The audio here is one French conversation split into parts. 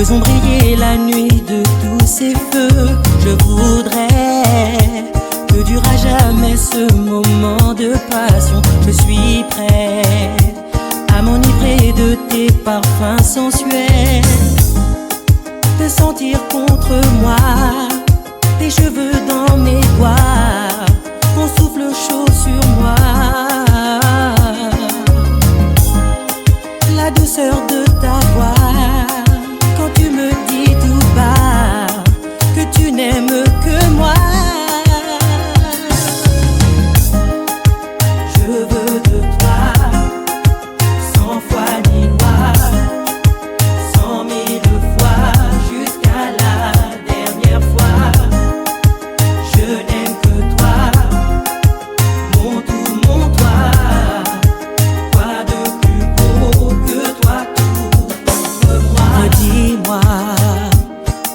Faisons briller la nuit de tous ces feux. Je voudrais que durera jamais ce moment de passion. Je suis prête à m'enivrer de tes parfums sensuels, de sentir contre moi tes cheveux dans mes doigts, ton souffle chaud sur moi, la douceur de ta voix quand tu me dis tout bas que tu n'aimes que moi. Je veux de toi, sans foi ni loi, 100 000 fois, jusqu'à la dernière fois. Je n'aime que toi, mon tout, mon toi. Quoi de plus beau que toi, tout pour moi. Dis-moi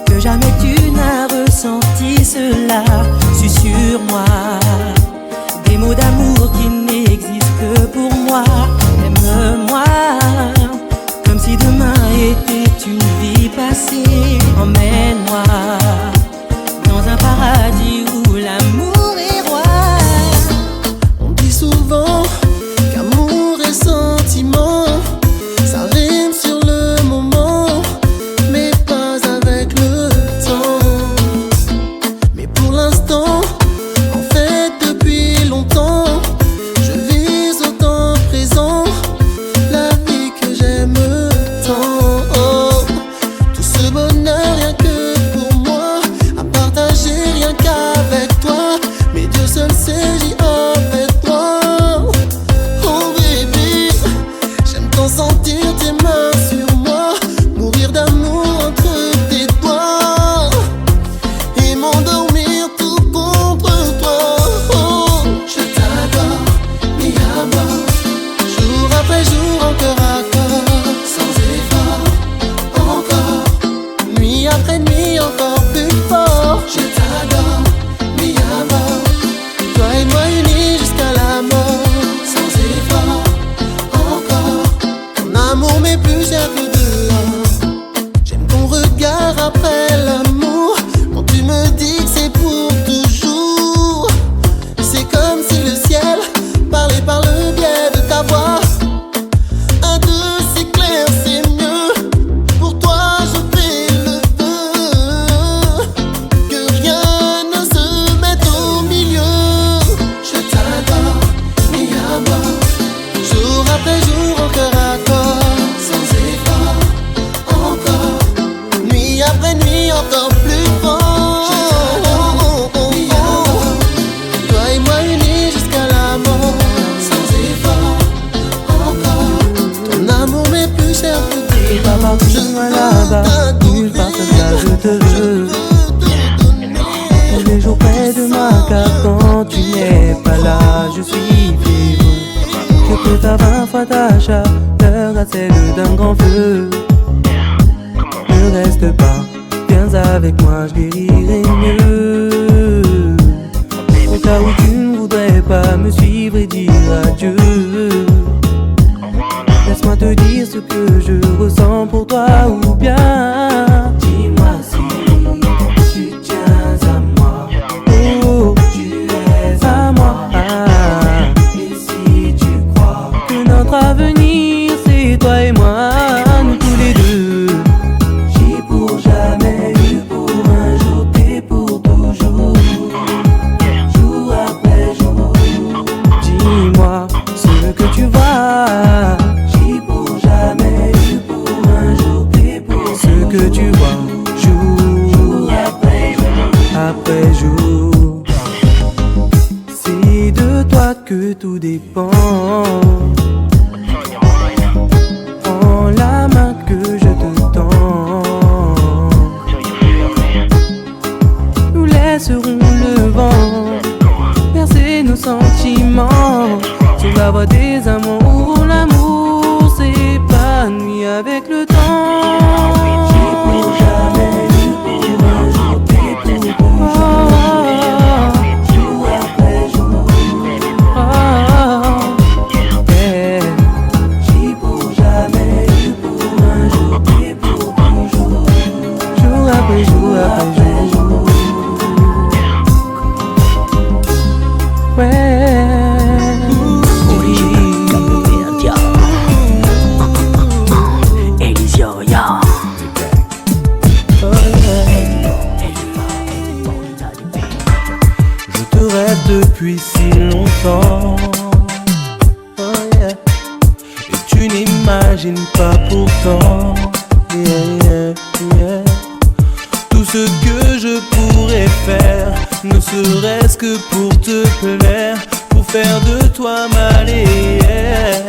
que jamais tu n'as ressenti cela. Susurre-moi des mots d'amour qui n'existent que pour moi. Aime-moi comme si demain était une vie passée. Emmène-moi dans un paradis où l'amour est roi. On dit souvent qu'amour et sentiment, ça rime sur le moment, mais pas avec le temps. Mais pour l'instant, en fait depuis longtemps, je vise au temps présent la vie que j'aime tant. Oh, tout ce bonheur rien que pour moi, à partager rien qu'avec toi. Mais Dieu seul sait, j'y avec toi. Oh baby, j'aime tant sentir tes mains sur moi, mourir d'amour entre tes doigts et m'endormir tout contre toi. Oh, je t'adore, mi amor, jour après jour, encore à corps, sans effort, encore, nuit après nuit, encore plus fort. Je t'adore, mi amor, toi et moi unis jusqu'à la mort, sans effort, encore, ton amour m'est plus cher que de l'or. J'aime ton regard après l'amour, quand tu me dis que c'est pour toujours. C'est comme si le ciel parlait par le biais de ta voix. Un, deux, c'est clair, c'est mieux. Pour toi, je fais le vœu que rien ne se mette au milieu. Je t'adore, mi amor, jour après jour, encore à corps, sans effort, encore, nuit après nuit, encore plus fort. Je t'adore, mi amor, toi et moi unis jusqu'à la mort, sans effort, encore, ton amour m'est plus cher que Et pas partout de moi là-bas, nulle part comme ça je te veux. Tous les jours près de moi, car quand tu n'es pas là, je suis vivre. Je peux faire 20 fois ta chaleur à celle d'un grand feu. Ne reste pas, viens avec moi, je guérirai mieux. Au cas où tu ne voudrais pas me suivre et dire adieu, laisse-moi te dire ce que je ressens pour toi, ou bien dis-moi si tu tiens à moi. Oh, tu es à moi. Et si tu crois que notre avenir c'est toi et moi, nous tous les deux. J'ai pour jamais eu pour un jour, t'es pour toujours, jour après jour. Dis-moi ce que tu vois. J'ai pour jamais eu pour un jour, t'es pour ce que tu vois, jour après jour. C'est de toi que tout dépend. Prends la main que je te tends. Nous laisserons le vent percer nos sentiments sur la voie des amants où l'amour s'épanouit avec le temps. J'ai pour jamais eu pour un jour, t'es pour toujours, jour après jour. Yeah. J'ai pour jamais eu pour un jour, t'es pour toujours. depuis si longtemps. Oh yeah. Et tu n'imagines pas pourtant, yeah, yeah, yeah, tout ce que je pourrais faire, ne serait-ce que pour te plaire, pour faire de toi ma déesse.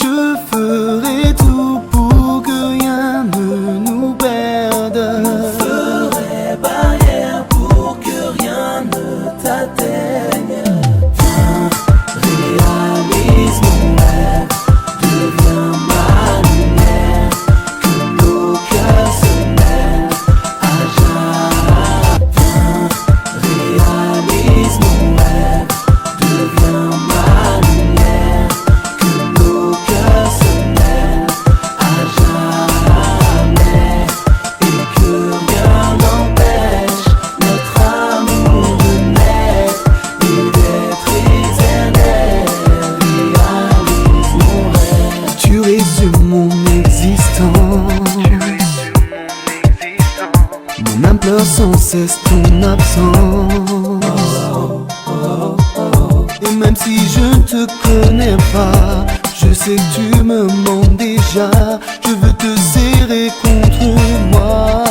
Je ferai tout pour que rien ne nous perde. Je ferai barrière pour que rien ne t'atteigne. Viens, réalise mon rêve, deviens ma lumière, que nos cœurs se mêlent à jamais. Viens, réalise mon rêve, deviens ma lumière, que nos cœurs se mêlent à jamais, et que rien n'empêche notre amour de naître et d'être éternel. Réalise mon rêve. Tu résumes mon existence. Mon âme pleure sans cesse ton absence. Et même si je ne te connais pas, je sais que tu me manques déjà. Je veux te serrer contre moi.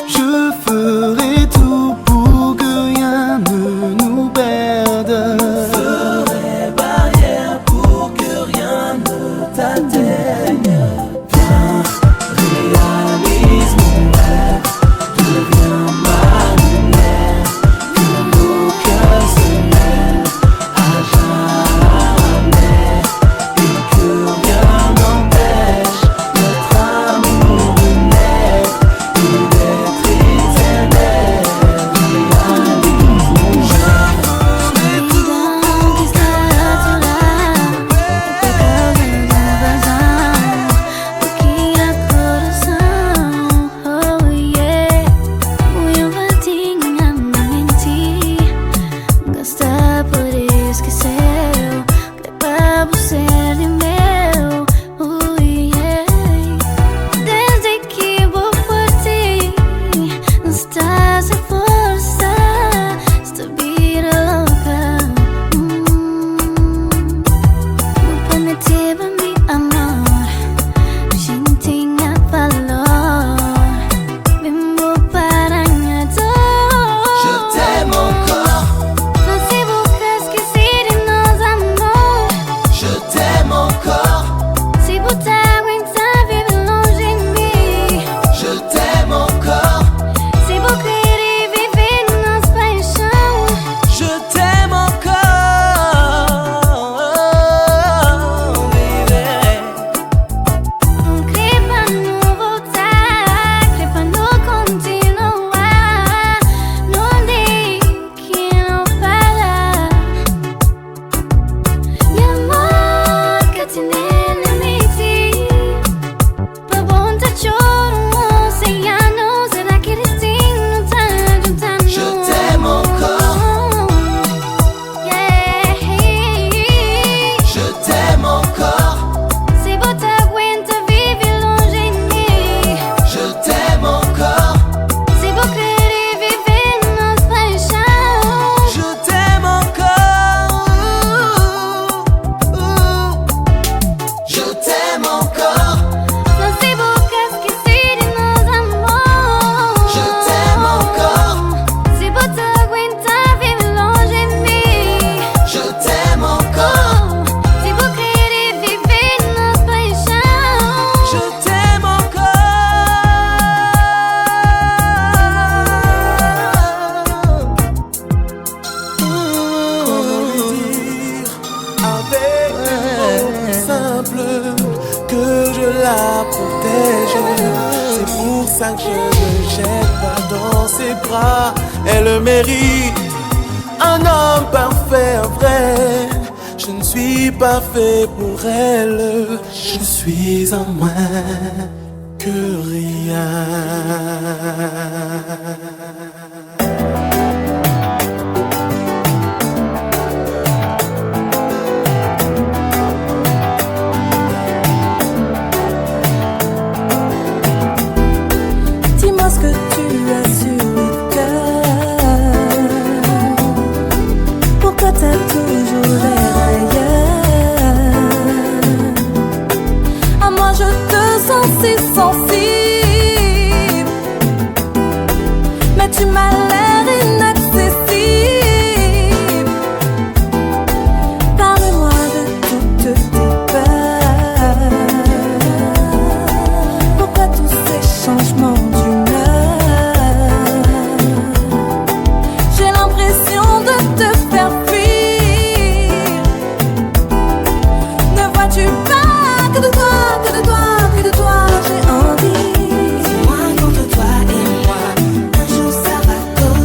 Je ferai tout pour que rien ne nous perde. Je ferai barrière pour que rien ne t'atteigne. Viens, réalise mon rêve, deviens ma lumière, que nos cœurs se mêlent à jamais, et que rien n'empêche notre amour de naître et d'être éternel. Réalise mon la protège. C'est pour ça que je ne jette pas dans ses bras. Elle mérite un homme parfait, un vrai. Je ne suis pas fait pour elle. Je suis en moins que rien. Dis-moi ce que tu as sur le cœur. je te sens si sensible, mais tu m'as l'air inaccessible. Parle-moi de toutes tes peurs. Pourquoi tous ces changements d'humeur? J'ai l'impression de te faire fuir. Ne vois-tu pas que de toi, que de toi, que de toi j'ai envie? C'est moi contre toi et moi, un jour ça va causer.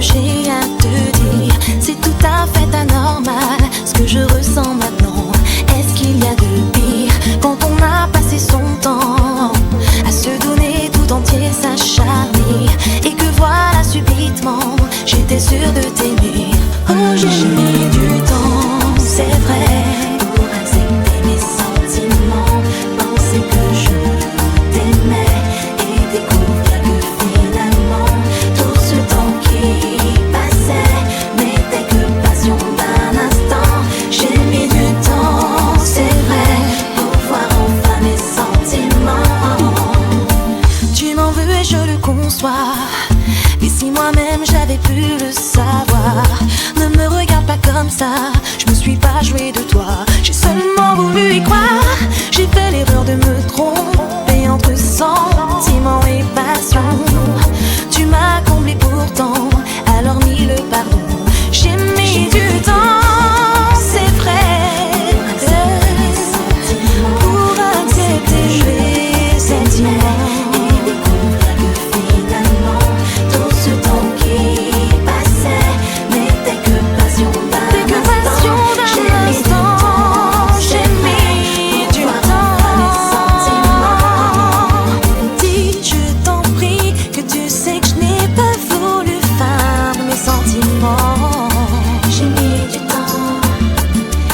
que j'ai à te dire. C'est tout à fait anormal ce que je ressens maintenant. Est-ce qu'il y a de pire quand on a passé son temps à se donner tout entier, s'acharner, et que voilà subitement j'étais sûre de t'aimer. Oh, j'ai mis du temps, c'est vrai, pour accepter mes sentiments, penser que je t'aimais et découvrir que finalement tout ce temps qui passait n'était que passion d'un instant. J'ai mis du temps, c'est vrai, pour voir enfin mes sentiments. Tu m'en veux et je le conçois, mais si moi-même j'avais pu le savoir. Ne me regarde pas comme ça, je me suis pas jouée de toi, j'ai seulement voulu y croire. J'ai fait l'erreur de me tromper entre sentiments et passion. Tu m'as comblé pourtant, alors mille pardon. J'ai mis du temps, c'est vrai, pour accepter mes sentiments et découvrir que finalement tout ce temps qui passait n'était que passion d'un instant. J'ai mis du temps. Dis, je t'en prie, que tu sais que je n'ai pas voulu faire mes sentiments. J'ai mis du temps,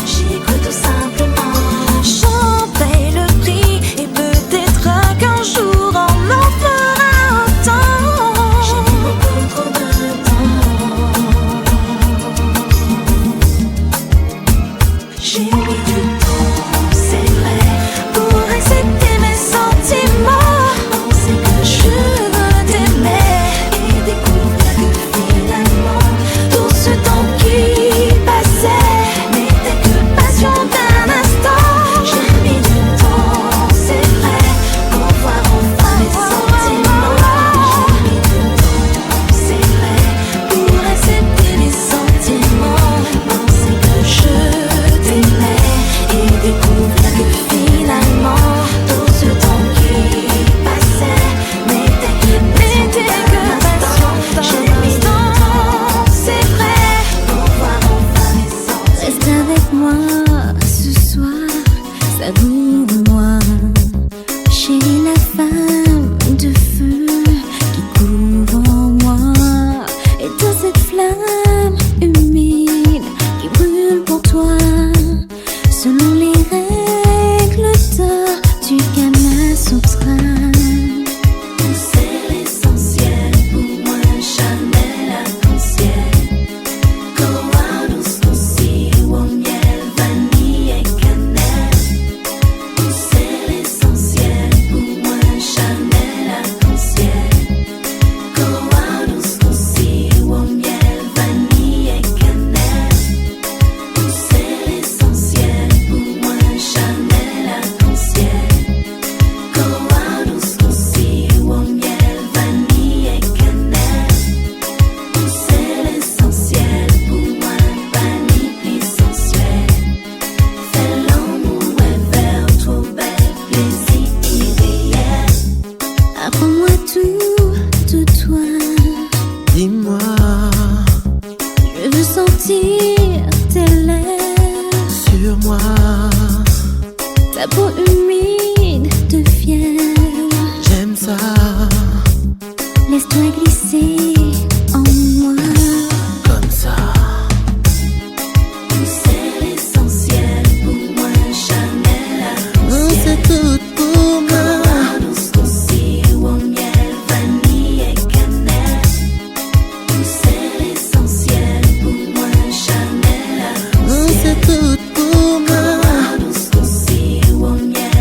j'y cru tout simplement. J'en paye le prix et peut-être qu'un jour on en fera autant. J'ai mis beaucoup trop de temps. J'ai mis du temps, c'est vrai, pour accepter mes sentiments, penser que je t'aimais et découvrir que finalement tout ce temps qui passait n'était que passion d'un instant. J'ai mis du temps, c'est vrai, pour voir enfin mes sentiments. J'ai mis du temps, c'est vrai, pour accepter mes sentiments, penser que je t'aimais et découvrir que finalement tout ce temps qui passait n'était que passion d'un instant. J'ai mis du temps, c'est vrai, pour voir enfin mes sentiments. Reste avec moi ce soir, savoure-moi. Chérie, la femme de feu qui couvre en moi. Et dans cette flamme humide qui brûle pour toi, selon les règles d'or du Kama Sutra. C'est l'essentiel pour moi, Chanel arc-en-ciel. Koalus, aussi au miel, vanille et cannelle. C'est l'essentiel pour moi, Chanel arc-en-ciel. Koalus, aussi au miel, vanille et cannelle. C'est l'essentiel pour moi, Chanel arc-en-ciel. Koalus, aussi au miel, vanille et cannelle. C'est l'essentiel pour moi, vanille sensuelle. Fais l'amour et vers trop belle, plaisir irréel. Apprends-moi tout de toi. Dis-moi, Je veux sentir tes lèvres, sur moi, ta peau humide de fièvre. j'aime ça. Laisse-toi glisser en moi. Comme ça, C'est l'essentiel pour moi, Chanel arc-en-ciel. c'est tout pour moi. Koalus, aussi au miel, vanille et cannelle. C'est l'essentiel pour moi, Chanel arc-en-ciel. C'est tout pour moi. Koalus, aussi au miel,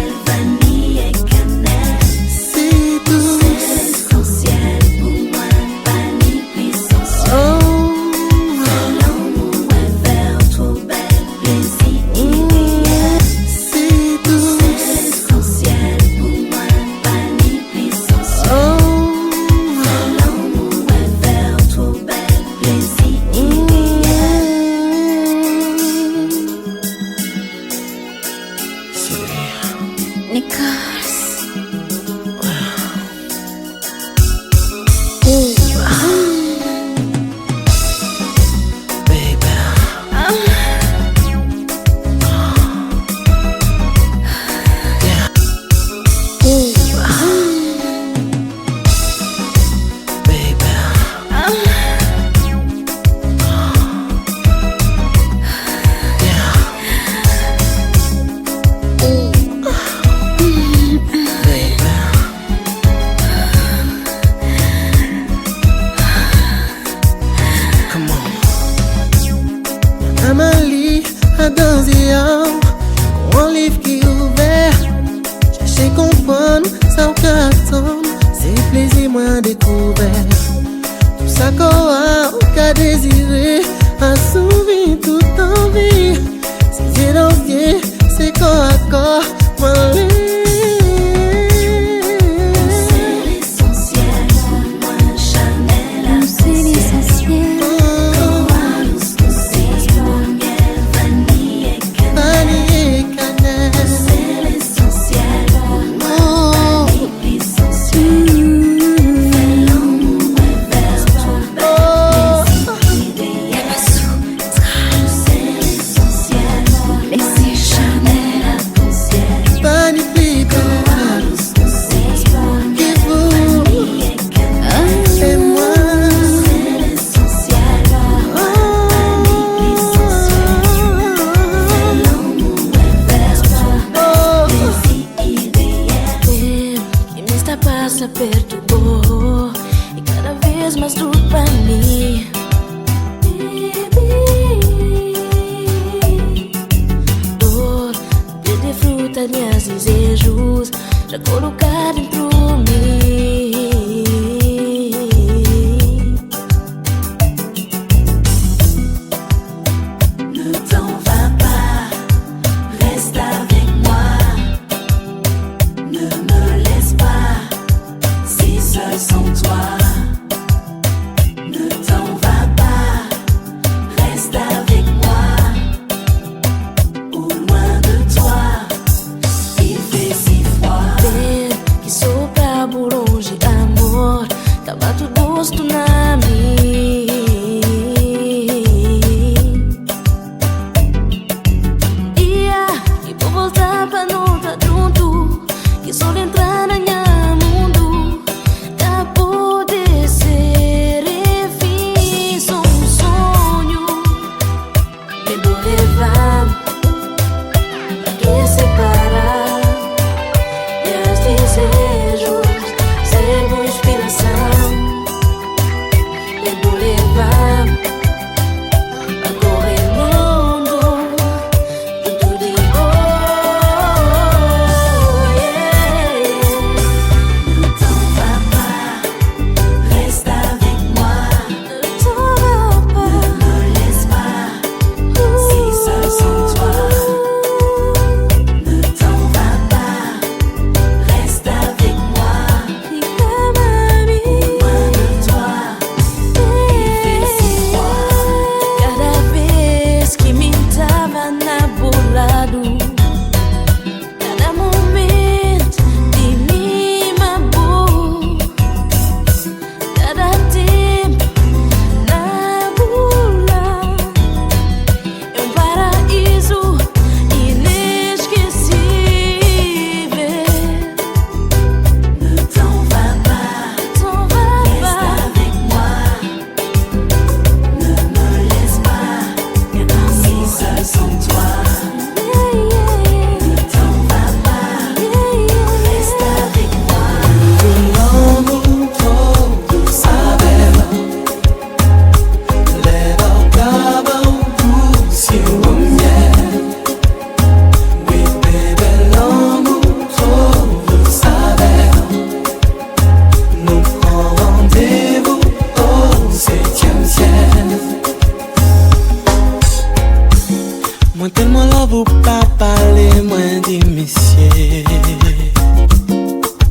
Pourquoi vous pas parler moins d'initié?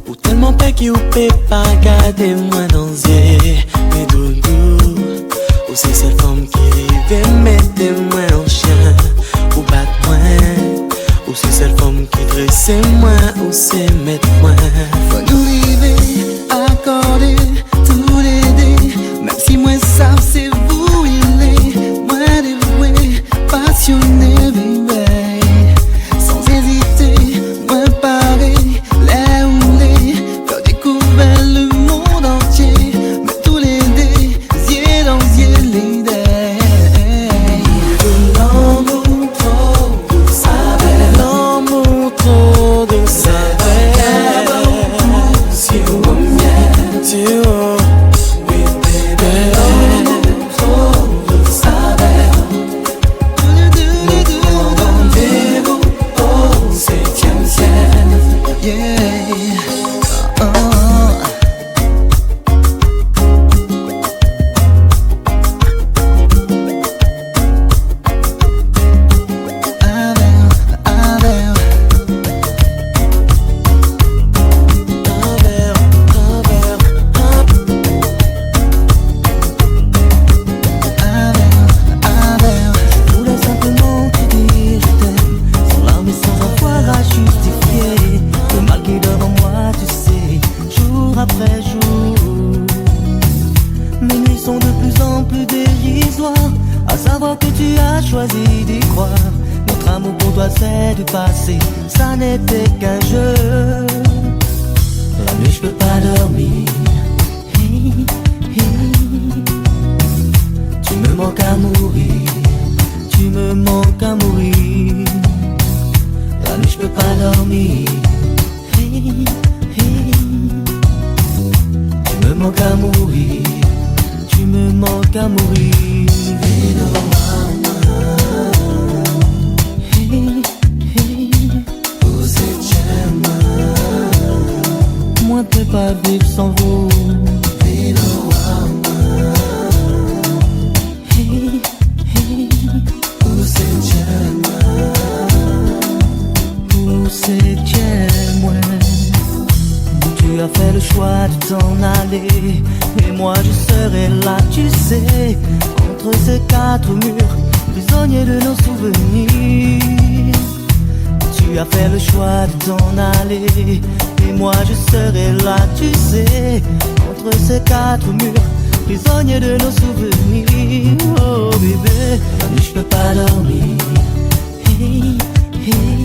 Ou tellement pas qui ou peut pas garder moins dans yeux. Mais doudou, ou c'est cette femme qui rive mettre moins en chien. Ou battre moins, ou c'est cette femme qui dresse moins. Ou c'est mettre moins. Faut nous river, accorder, tous les dés. Même si moi ça c'est vous il est. Moi dévoué, passionné, baby. Sans hésiter, moi pareil. Là où les, faire découvrir le monde entier. Mais tous les dés, yeux dans yeux les dés. L'amour trop de saveur, l'amour trop de saveur. Si vous m'aimez, si vous, oui bébé. L'amour trop de saveur. Rendez-vous au 7e ciel. Yeah. Je voulais simplement te dire je t'aime, sans larmes et sans avoir à justifier le mal qui dort en moi, tu sais, jour après jour. Mes nuits sont de plus en plus dérisoires, à savoir que tu as choisi d'y croire. Notre amour pour toi c'est du passé, ça n'était qu'un jeu. La nuit je peux pas dormir. Hey, hey. Tu me manques à mourir, tu me manques à mourir. La nuit je peux pas dormir. Hey, hey. Tu me manques à mourir, tu me manques à mourir. Hey, hey. Moi je peux pas vivre sans vous. Hey, hey. Où c'est moi? Tu as fait le choix de t'en aller, et moi je serai là, tu sais, entre ces quatre murs, prisonnier de nos souvenirs. Tu as fait le choix de t'en aller, et moi je serai là, tu sais, entre ces quatre murs, prisonnier de nos souvenirs. Oh bébé, la nuit je peux pas dormir. Hey, hey.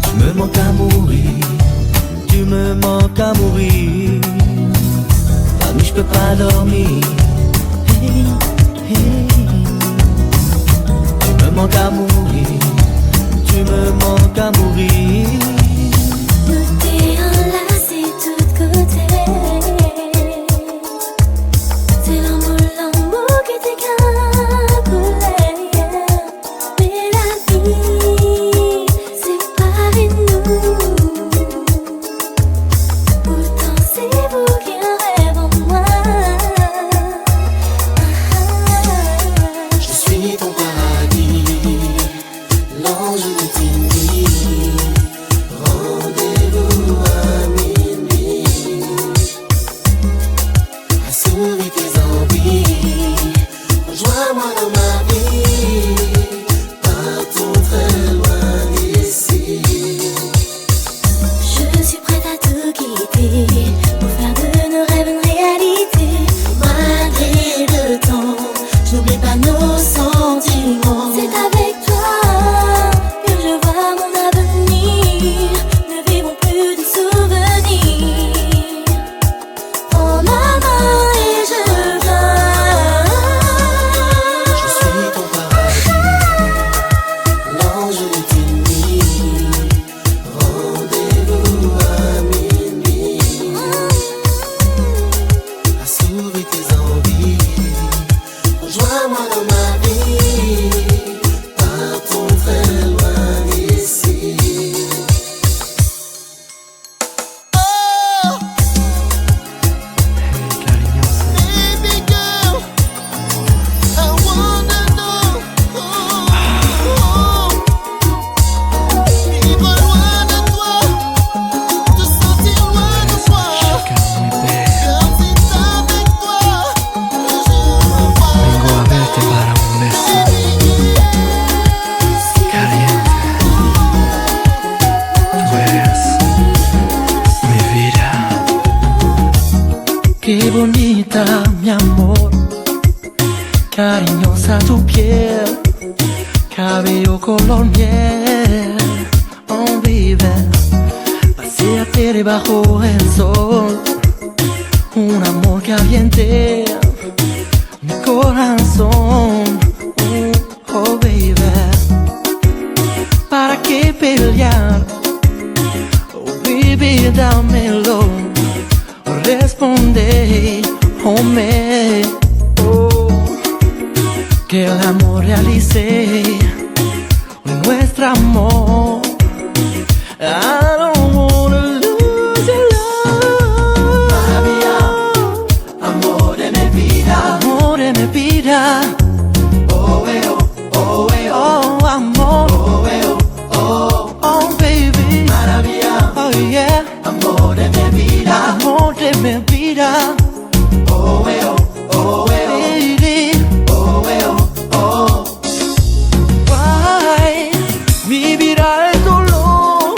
Tu me manques à mourir, tu me manques à mourir. La nuit je peux pas dormir. Hey, hey. Tu me manques à mourir, tu me manques à mourir. Nous t'es enlacés de tous côtés. C'est l'amour cariñosa tu piel, cabello color miel. Oh baby, paséate debajo el sol, un amor caliente, mi corazón. Oh baby, ¿para qué pelear? Oh baby, dámelo, responde, oh me, oh, que el amor realice nuestro amor. I don't wanna lose your love. Maravilla, amor de mi vida, amor de mi vida. Oh, oh, oh, amor. Oh, oh, baby. Maravilla, oh yeah, amor de mi vida, amor de mi vida. Oh, oh, baby. Oh, oh. Why? Vivirá el dolor,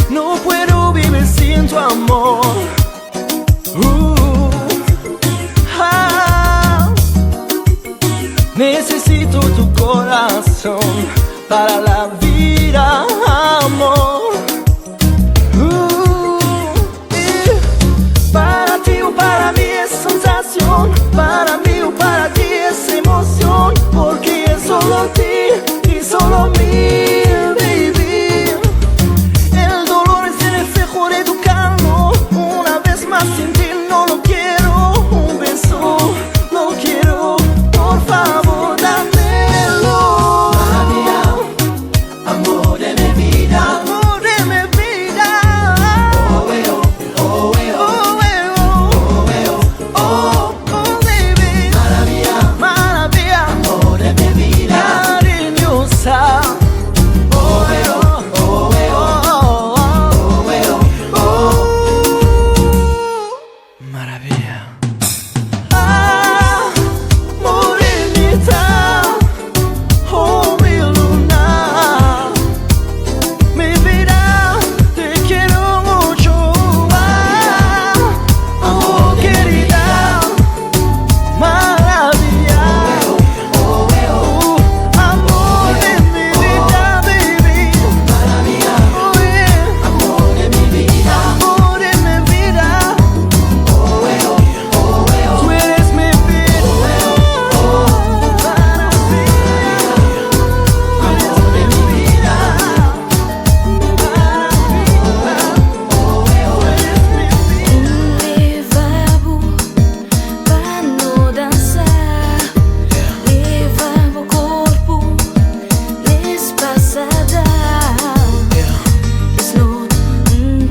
no puedo vivir sin tu amor. Necesito tu corazón para la vida, amor. Para ti o para mí es sensación, para mí o para ti es emoción, porque es solo ti y solo mí, baby. El dolor es el reflejo de tu calor, una vez más sin ti no lo quiero, un beso lo quiero, por favor dámelo. Maravilla, amor de mi vida, amor de mi vida. Oh, oh, oh, oh, baby. Maravilla, maravilla, amor de mi vida, cariñosa. Oh, oh, oh, maravilla. Ah, morenita, oh mi luna, mi vida, te quiero mucho. Ah, oh querida, maravilla, amor de mi vida, baby. Maravilla, oh yeah, amor de mi vida, amor de mi vida. Tú eres mi vida, amor de mi vida, Leva-o para no dançar, leva o corpo nesse passada. Esse não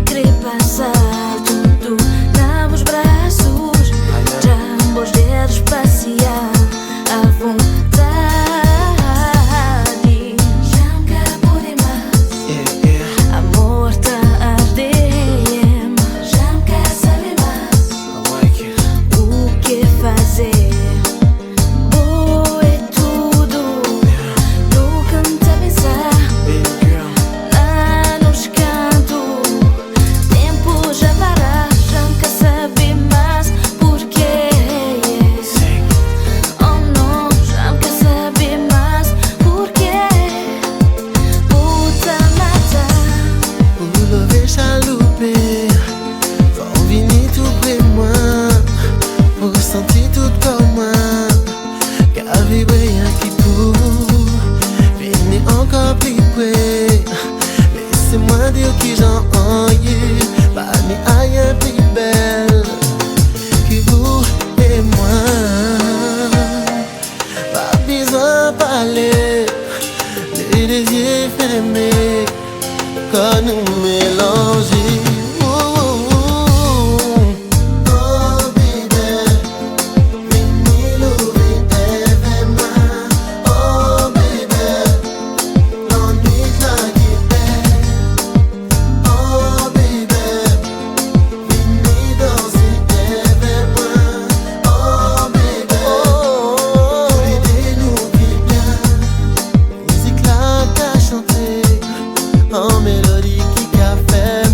querer passar tudo nos braços, já os dedos passear à vontade. Já me acabou demais, amor tá a arder, já me quer saber mais o que fazer. Boa é tudo, no canto a pensar, lá nos cantos, tempo já parar, já me quer saber mais porquê. Oh não, já me quer saber mais porquê. Puta mata. Pour lever chaloupé, faut venir tout près de moi, pour sentir tout comme moi, car vibrer un petit peu, venez encore plus près, laissez-moi dire qui j'en ai, pas ni rien plus belle que vous et moi. Pas besoin de parler, les yeux fermés, quand nous mélanger. Oh baby, vini louver FM. Oh baby, l'ennui là qui fait. Oh baby, vini danser FM. Oh baby, aidez-nous qui bien, musique là qu'à chanter, en mélodie qui qu'a fait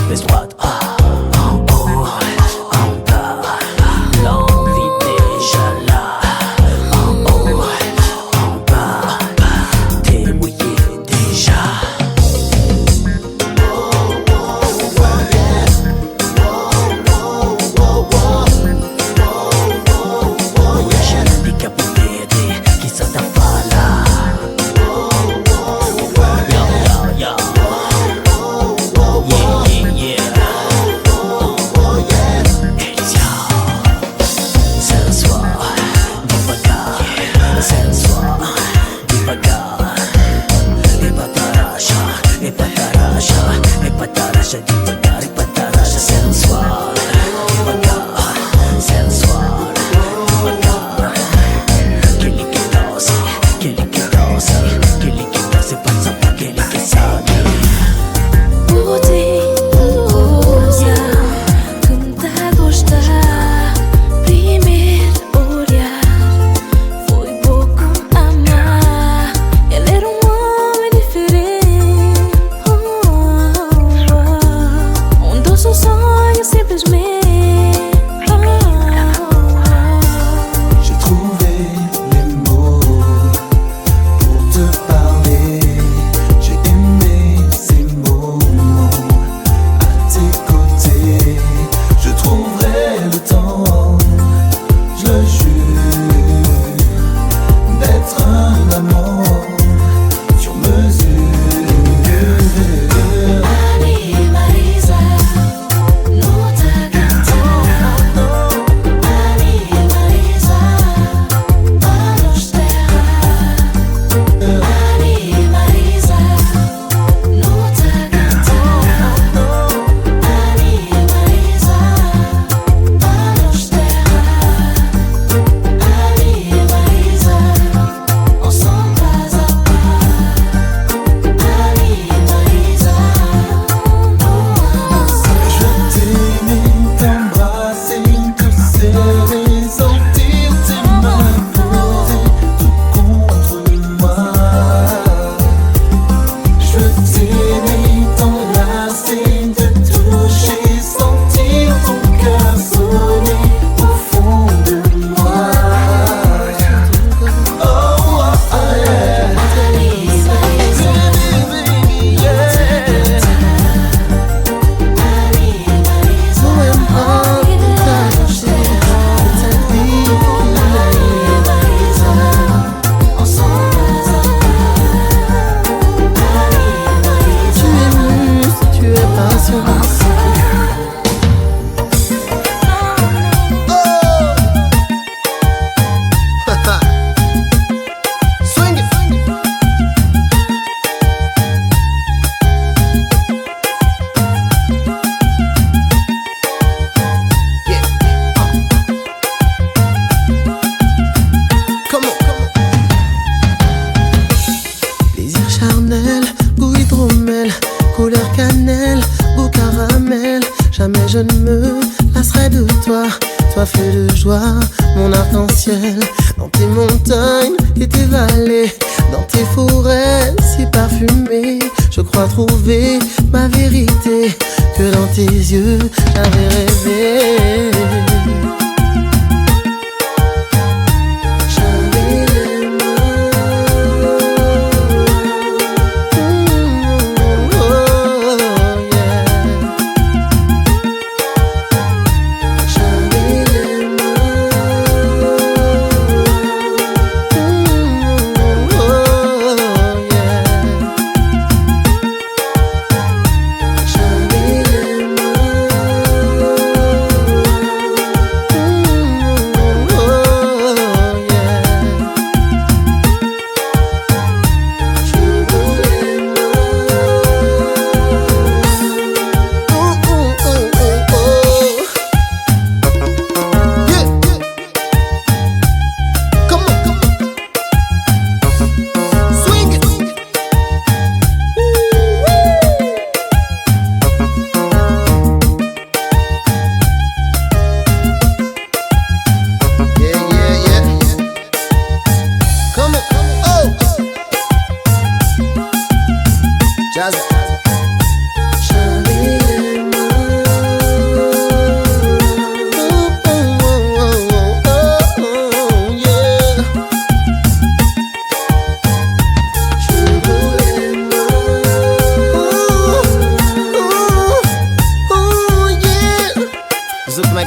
Baisse droite, en haut, en bas. L'envie déjà là. En haut, en bas. T'es mouillé déjà. je ne me lasserai de toi. Toi fait de joie, mon arc-en-ciel. Dans tes montagnes et tes vallées, dans tes forêts si parfumées, je crois trouver ma vérité, que dans tes yeux j'avais rêvé.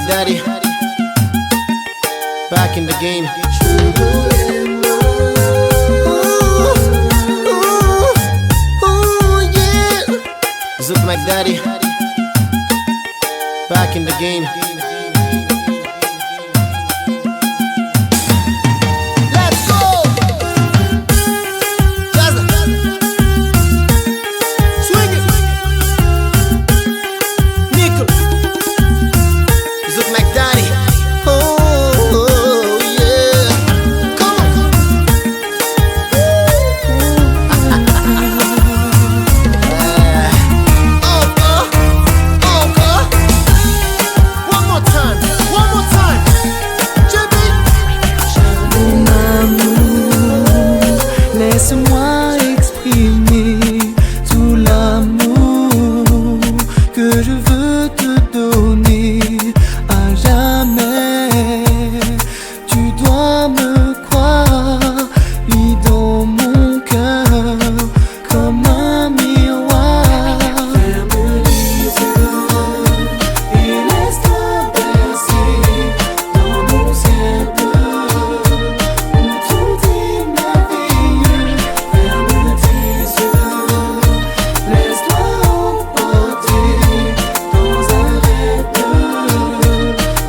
Daddy, back in the game. Zouk Mac Daddy, back in the game. Let's go! Jazza. Swing it. Nickel. Zouk Mac Daddy. Oh, yeah. Come on. One more time. JB. Mon amour, laisse-moi exprimer tout l'amour que je veux te donner à jamais. Tu dois me croire, lis dans mon cœur comme un miroir. Ferme les yeux et laisse-toi bercer dans mon ciel bleu où tout est merveilleux. Ferme tes yeux, laisse-toi emporter dans un rêve bleu,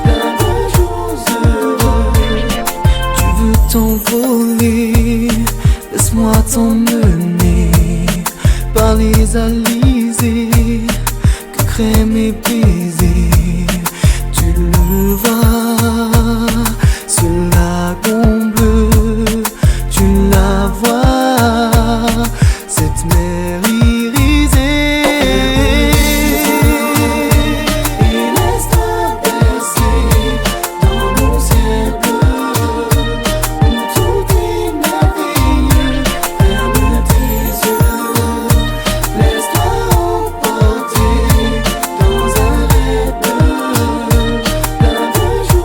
plein de jours heureux. Tu veux t'envoler, laisse-moi t'emmener par les alizés que créent mes baisers. Tu le vois sur la bleu, tu la vois, cette mer irisée. Et laisse-toi bercer dans mon ciel bleu où tout est merveilleux. Ferme tes yeux, laisse-toi emporter dans un rêve bleu, plein de jours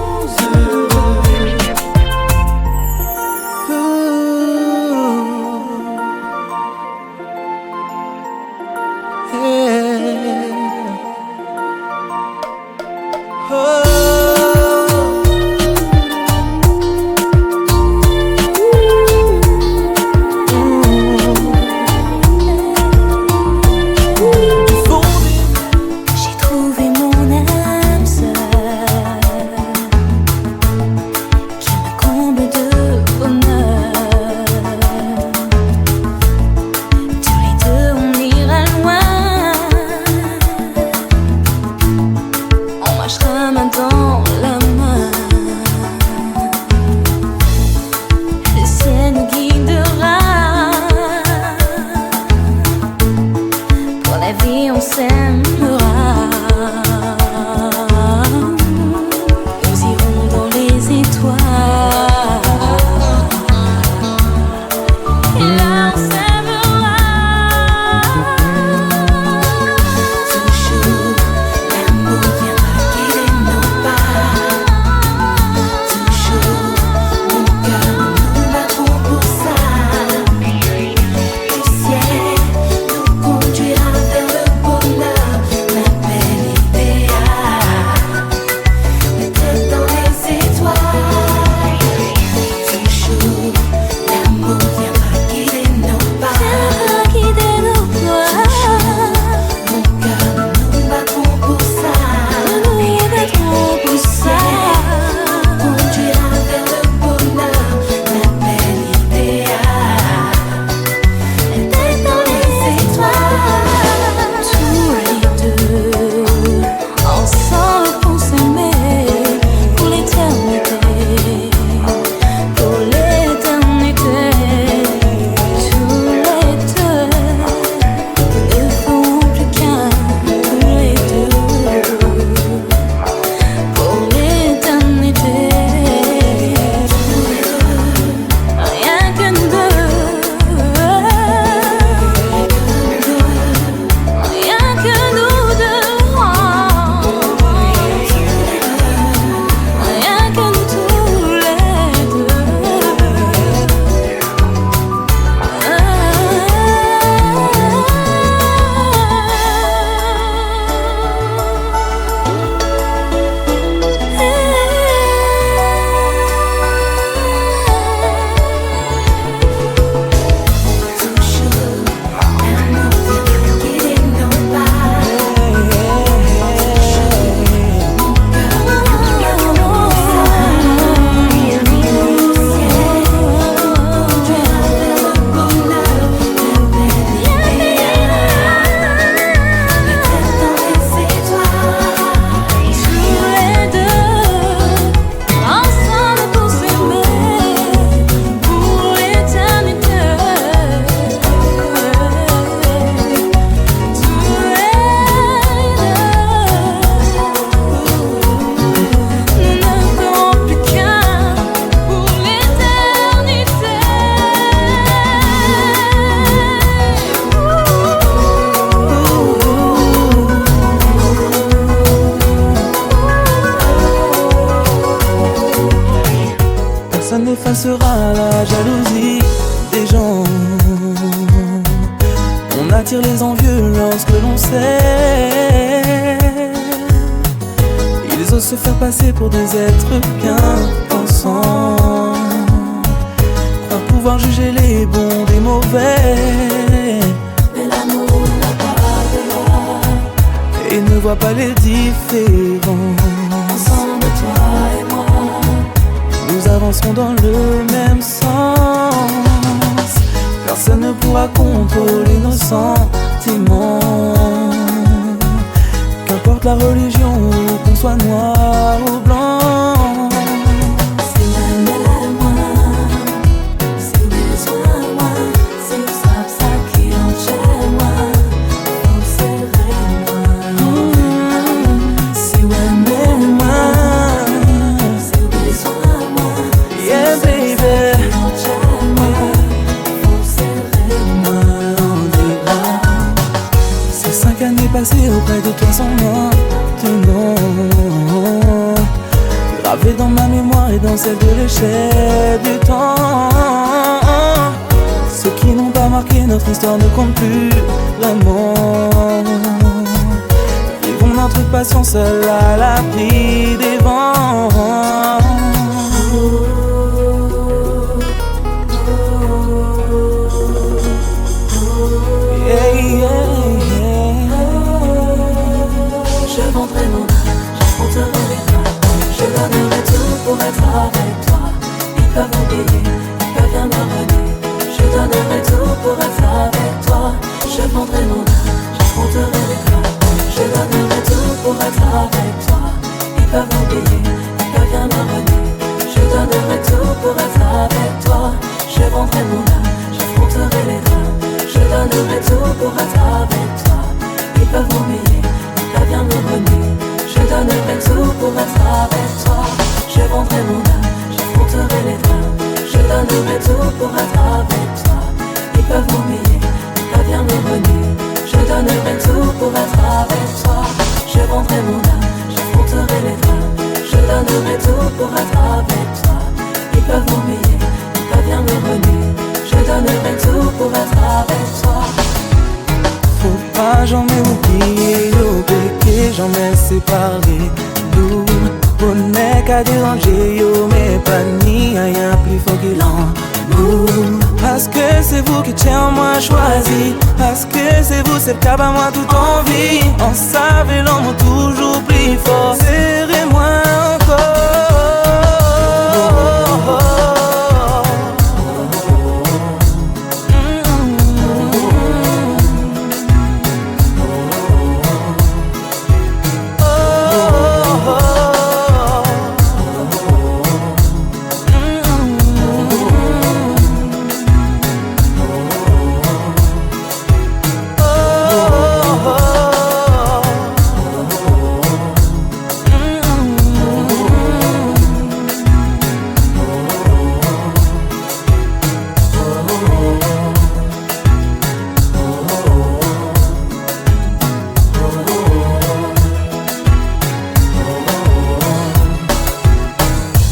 seule sera la jalousie des gens. On attire les envieux lorsque l'on sait. Ils osent se faire passer pour des êtres bien pensants, croire pouvoir juger les bons des mauvais. Mais l'amour n'a pas de loi Et ne voit pas les différences. ensemble, toi et moi. Nous avancerons dans le même sens. Personne ne pourra contrôler nos sentiments. Qu'importe la religion, qu'on soit noir ou blanc. Si même elle est moins, si besoin moins, si vous savez ça qui en chez moi, vous serez moins. Si même elle est moins, si besoin moins, Yeah baby, qui en chez moi, vous serez moins. ces 5 années passées auprès de toi sont maintenant gravées dans ma mémoire et dans celle de l'échelle du temps. Ceux qui n'ont pas marqué notre histoire ne comptent plus vraiment. Vivons notre passion seule à l'abri des vents. Yeah, yeah, yeah. Je vendrai mon âme, j'affronterai les drames. Je donnerai tout pour être avec toi. Ils peuvent oublier, ils peuvent bien me renier. Je donnerai tout pour être avec toi. Je vendrai mon âme, j'affronterai les drames. Je donnerai tout pour être avec toi. Ils peuvent oublier, ils peuvent bien me renier. Je donnerai tout pour être avec toi. Je vendrai mon âme, j'affronterai les drames. Je donnerai tout pour être avec toi. Ils peuvent oublier, ils peuvent bien me renier. Je donnerai tout pour être avec toi. Je vendrai mon âme, j'affronterai les drames. Je donnerai tout pour être avec toi. Ils peuvent oublier, ils peuvent bien me renier. Je donnerai tout pour être avec toi. Je vendrai mon âme, j'affronterai les drames. Je donnerai tout pour être avec toi. Ils peuvent oublier, ils peuvent bien me renier. Je donnerai tout pour être avec toi. Faut pas jamais oublier nos péchés, jamais séparer nous. On n'est qu'à déranger, yo, mais pas ni rien plus fort qu'il en nous. Parce que c'est vous qui tiens moi choisi. Parce que c'est vous, c'est le cap à moi toute envie. On savait l'homme toujours plus fort. Serrez-moi encore.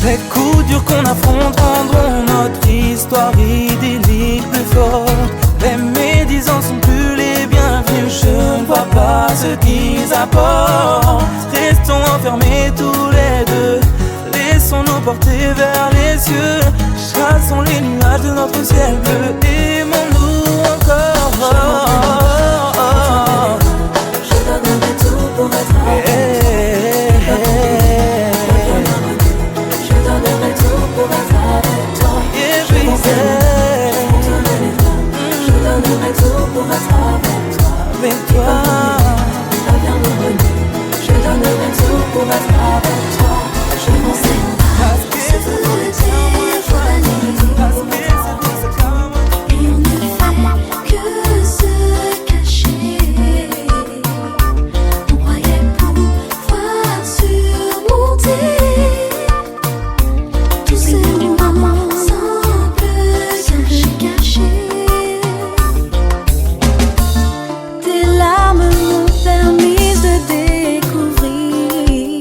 Les coups durs qu'on affronte rendront notre histoire idyllique plus forte. Les médisants sont plus les bienvenus, je ne vois pas ce qu'ils apportent. Restons enfermés tous les deux, laissons-nous porter vers les cieux. Chassons les nuages de notre ciel bleu, aimons-nous encore. Je donnerai tout pour être avec toi. Je donnerai tout pour être avec toi. Je donnerai les drames. Je donnerai tout pour être avec toi. Avec toi. Pas bien me renier. Je donnerai tout pour être avec toi. Je m'en sais ce que vous le dire, faut l'année. Et on ne fait que se cacher. On croyait pouvoir surmonter tous ces moments simples, cachés. Tes larmes m'ont permis de découvrir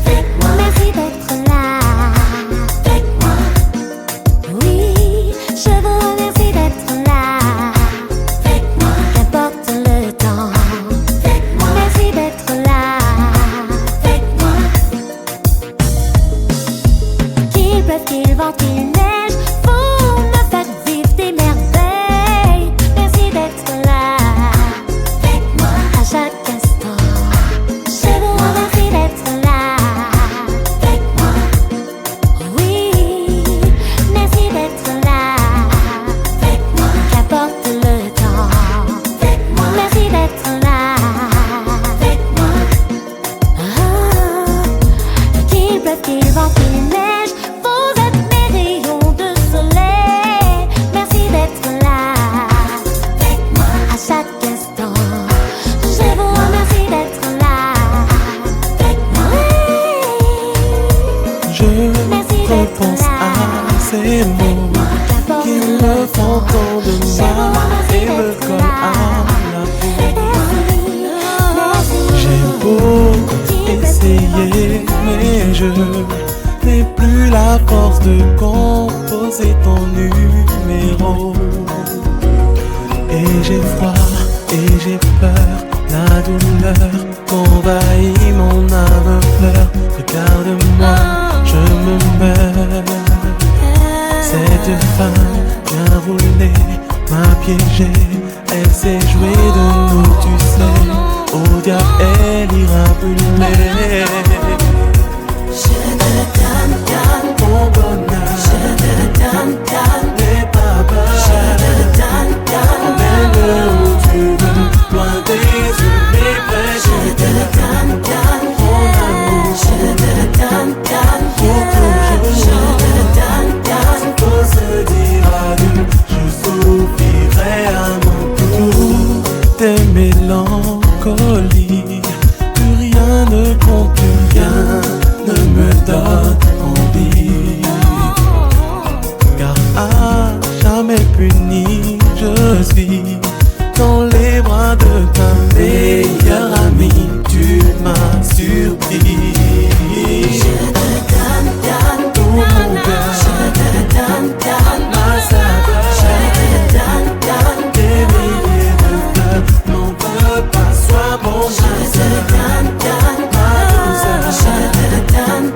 Fais-moi vent et neige, vous me faites vivre des merveilles. Merci d'être là avec moi à chaque instant. Je vous remercie d'être là avec moi. Oui, merci d'être là avec moi. Qu'importe le temps avec moi. Merci d'être là avec moi. Qu'il pleuve, qu'il vente, qu'il neige, vous êtes mes rayons de soleil. Merci d'être là avec moi à chaque instant. Je vous remercie d'être là avec moi. Je repense à ces mots qui me font tant de mal et me collent à la peau. J'ai beau essayer, mais je n'ai plus la force de composer ton numéro. Et j'ai froid et j'ai peur, la douleur m'envahit, mon âme pleure. Regarde-moi, je me meurs. Cette femme bien roulée m'a piégé, elle s'est jouée de nous, tu sais. Au diable, elle ira brûler. Je te donne Mon bonheur, je te donne n'aie pas peur. je te donne Emmène-le où tu veux, loin des yeux, mais près je te donne mon amour. je te donne Pour toujours, je te donne faut se dire adieu, je souffrirai à mon tour. Tes mélancolies, plus rien ne compte, plus rien ne me donne envie. Car à jamais puni, je suis dans les bras de ta meilleure amie. Tu m'as surpris. je te donne Tout mon cœur, je te donne ma saveur, je te donne des milliers de fleurs n'en veut pas, sois mon je te master. donne Ma douceur, je te donne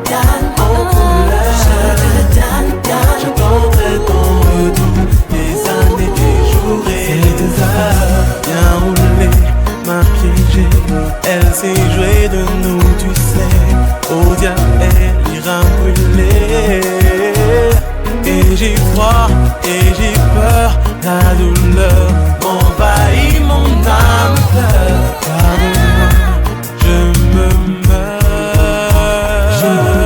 en couleur, je te donne j'attendrai ton retour, des années, des jours et des heures. Bien roulé, m'a piégé, elle s'est jouée de nous, tu sais. Au diable, elle ira brûler. Et j'ai froid et j'ai peur, la douleur m'envahit, mon âme pleure. Regarde-moi, je me meurs. Je me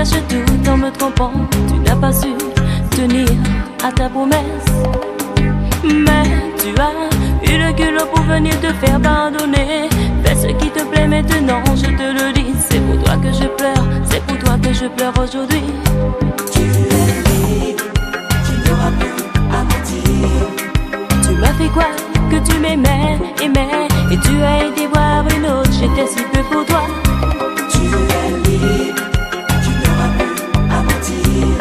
cache tout en me trompant. Tu n'as pas su tenir à ta promesse. Mais Tu as eu le culot pour venir te faire pardonner. Fais ce qui te plaît maintenant, je te le dis. C'est pour toi que je pleure, c'est pour toi que je pleure aujourd'hui. Tu es libre, tu n'auras plus à mentir. Tu m'as fait croire que tu m'aimais, aimais, et tu as été voir une autre, j'étais si peu pour toi. Tu es libre, tu n'auras plus à mentir.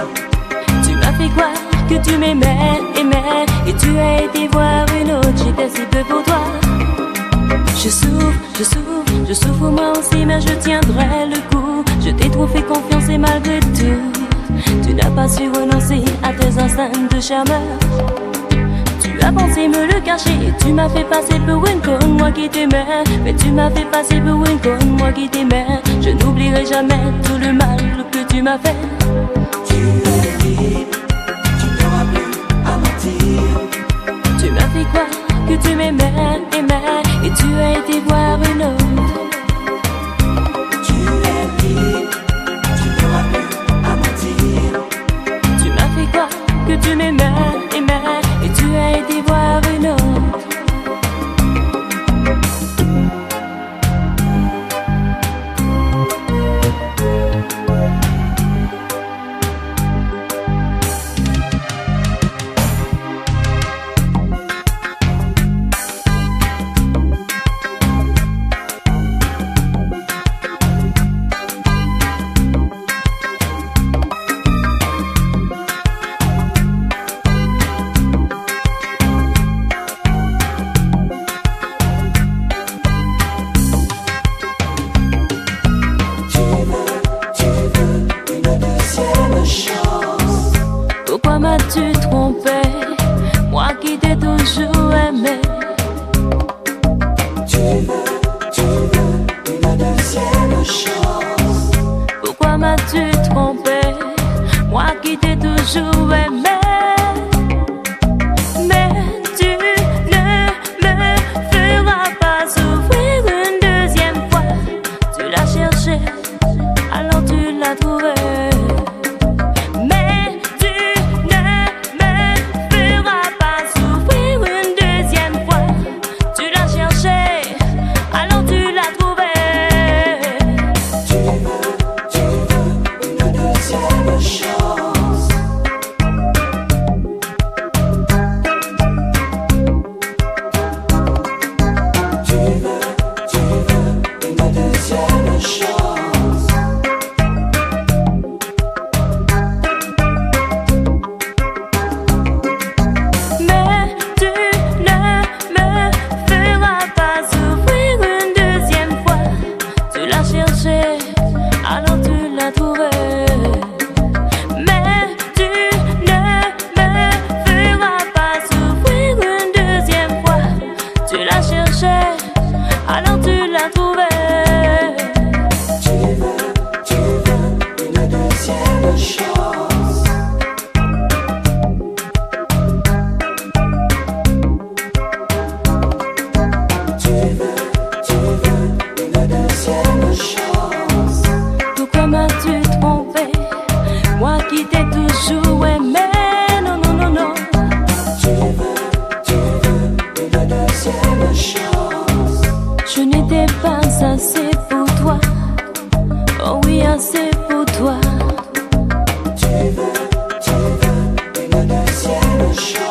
Tu m'as fait croire que tu m'aimais, aimais, et tu as été voir une autre, j'étais si peu pour toi. Je souffre moi aussi, mais je tiendrai le coup. Je t'ai trop fait confiance et malgré tout, tu n'as pas su renoncer à tes instincts de charmeur. Tu as pensé me le cacher, tu m'as fait passer pour une conne, moi qui t'aimais. Mais tu m'as fait passer pour une conne, moi qui t'aimais. Je n'oublierai jamais tout le mal que tu m'as fait. Tu es libre, tu n'auras plus à mentir. Tu m'as fait croire que tu m'aimais, aimais, et tu as été voir une autre. Tu es libre, tu n'auras plus à mentir. Tu m'as fait croire que tu m'aimais, aimais, et tu as été voir une autre. Pourquoi m'as-tu trompé, moi qui t'ai toujours aimé? Tu veux une deuxième chance. Pourquoi m'as-tu trompé, moi qui t'ai toujours aimé? Mais tu ne me feras pas souffrir une deuxième fois. Tu l'as cherché, alors tu l'as trouvé. Alors tu l'as trouvé. Mais tu ne me feras pas souffrir une deuxième fois. Tu l'as cherché, alors tu l'as trouvé. Tu veux une deuxième chance. Tu veux une deuxième chance. Pourquoi m'as-tu trompé, moi qui t'ai toujours aimé? Non, non, non, non. Tu veux une deuxième chance. Je n'étais pas assez pour toi. Oh oui, assez pour toi. Tu veux une deuxième chance.